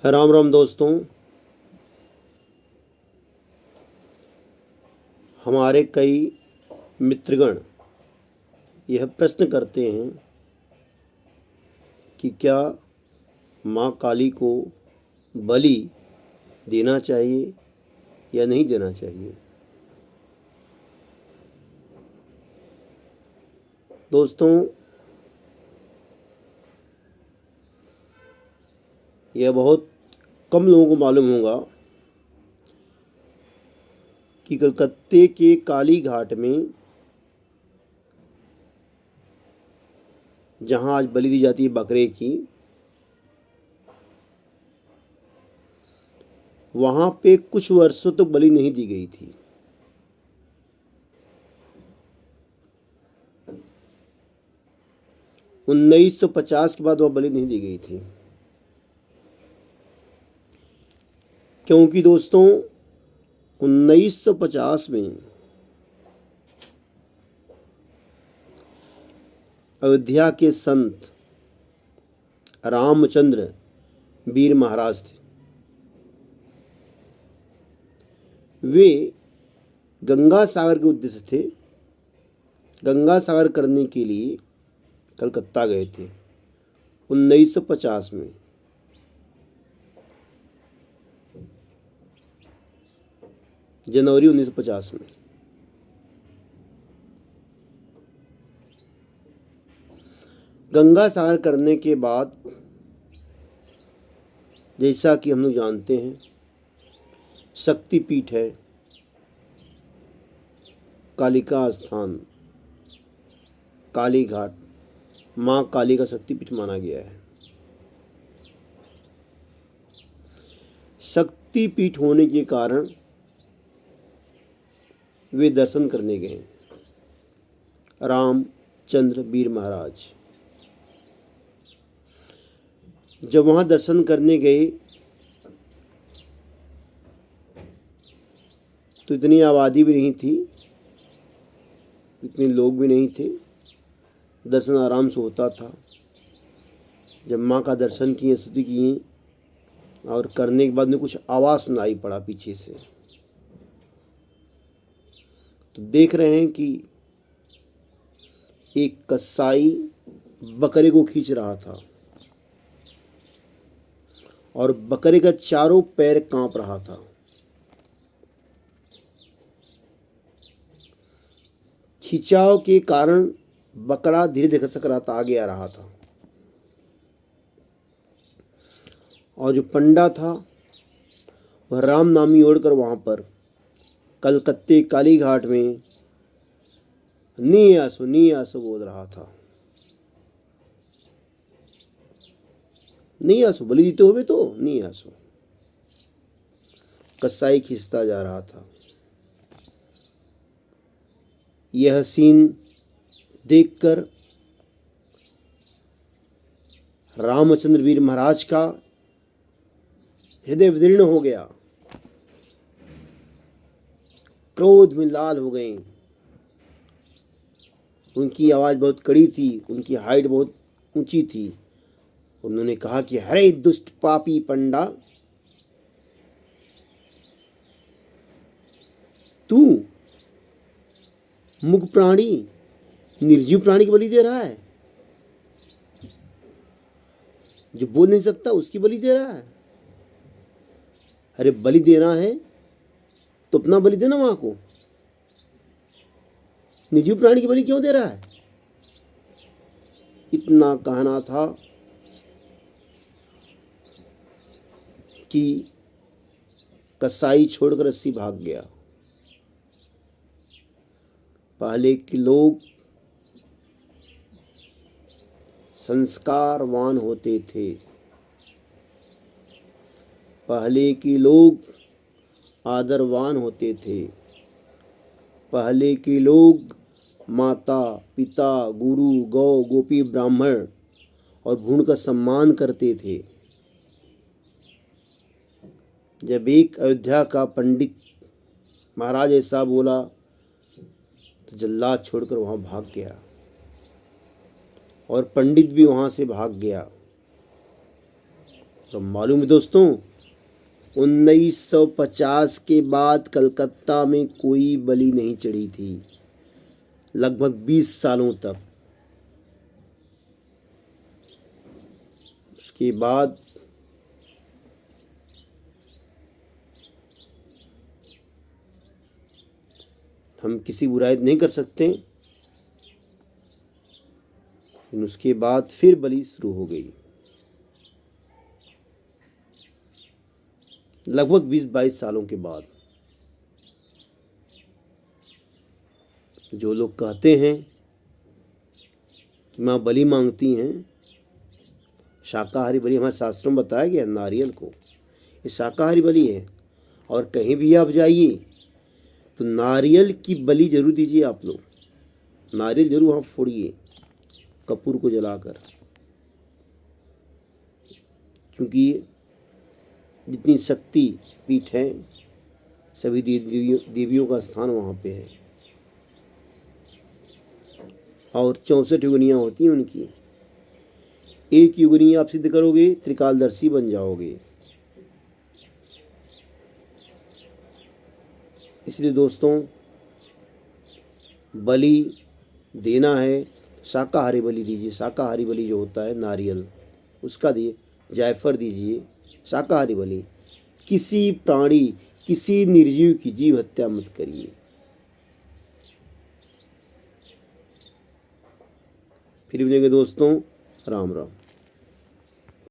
राम राम दोस्तों। हमारे कई मित्रगण यह प्रश्न करते हैं कि क्या माँ काली को बलि देना चाहिए या नहीं देना चाहिए। दोस्तों, यह बहुत कम लोगों को मालूम होगा कि कलकत्ते के काली घाट में जहाँ आज बलि दी जाती है बकरे की, वहाँ पे कुछ वर्षों तक बलि नहीं दी गई थी। उन्नीस सौ 1950 के बाद वह बलि नहीं दी गई थी, क्योंकि दोस्तों 1950 में अयोध्या के संत रामचंद्र वीर महाराज थे। वे गंगा सागर के उद्देश्य थे, गंगा सागर करने के लिए कलकत्ता गए थे 1950 में। जनवरी 1950 में गंगा सागर करने के बाद, जैसा कि हम लोग जानते हैं, शक्तिपीठ है, कालिका स्थान, काली घाट, माँ काली का शक्तिपीठ माना गया है। शक्तिपीठ होने के कारण वे दर्शन करने गए, रामचंद्र वीर महाराज। जब वहाँ दर्शन करने गए तो इतनी आबादी भी नहीं थी, इतने लोग भी नहीं थे, दर्शन आराम से होता था। जब माँ का दर्शन किए, स्तुति किए और करने के बाद में कुछ आवाज़ सुनाई पड़ा पीछे से, तो देख रहे हैं कि एक कसाई बकरे को खींच रहा था और बकरे का चारों पैर कांप रहा था। खिंचाव के कारण बकरा धीरे धीरे खसक रहा था, आगे आ रहा था। और जो पंडा था वह राम नामी ओढ़कर वहाँ पर कलकत्ते काली घाट में नी आसो बोल रहा था। नी आसो बलि देते हुए तो नी आसो। कसाई खींचता जा रहा था। यह सीन देखकर रामचंद्र वीर महाराज का हृदय विदीर्ण हो गया, क्रोध में लाल हो गए। उनकी आवाज़ बहुत कड़ी थी, उनकी हाइट बहुत ऊंची थी। उन्होंने कहा कि हरे दुष्ट पापी पंडा, तू मुख प्राणी, निर्जीव प्राणी की बलि दे रहा है, जो बोल नहीं सकता उसकी बलि दे रहा है। अरे बलि देना है तो अपना बलि देना माँ को, निर्जीव प्राणी की बलि क्यों दे रहा है। इतना कहना था कि कसाई छोड़कर रस्सी भाग गया। पहले के लोग संस्कारवान होते थे, पहले के लोग आदरवान होते थे, पहले के लोग माता पिता गुरु गौ गोपी ब्राह्मण और भूण का सम्मान करते थे। जब एक अयोध्या का पंडित महाराज ऐसा बोला तो जल्लाद छोड़कर वहाँ भाग गया और पंडित भी वहाँ से भाग गया। और मालूम है दोस्तों, 1950 के बाद कलकत्ता में कोई बलि नहीं चढ़ी थी, लगभग 20 सालों तक। उसके बाद हम किसी बुराई नहीं कर सकते, लेकिन उसके बाद फिर बलि शुरू हो गई, लगभग 20-22 सालों के बाद। जो लोग कहते हैं कि माँ बलि मांगती हैं, शाकाहारी बलि, हमारे शास्त्रों में बताया गया नारियल को, ये शाकाहारी बलि है। और कहीं भी आप जाइए तो नारियल की बलि जरूर दीजिए आप लोग, नारियल जरूर वहाँ फोड़िए कपूर को जलाकर, क्योंकि जितनी शक्ति पीठ है सभी देवियों का स्थान वहाँ पे है। और 64 युगनियाँ होती हैं उनकी, एक युगनी आप सिद्ध करोगे त्रिकालदर्शी बन जाओगे। इसलिए दोस्तों, बलि देना है, शाकाहारी बलि दीजिए। शाकाहारी बलि जो होता है नारियल उसका दिए, जायफल दीजिए, शाकाहारी बलि। किसी प्राणी, किसी निर्जीव की जीव हत्या मत करिए। फिर मिलेंगे दोस्तों, राम राम।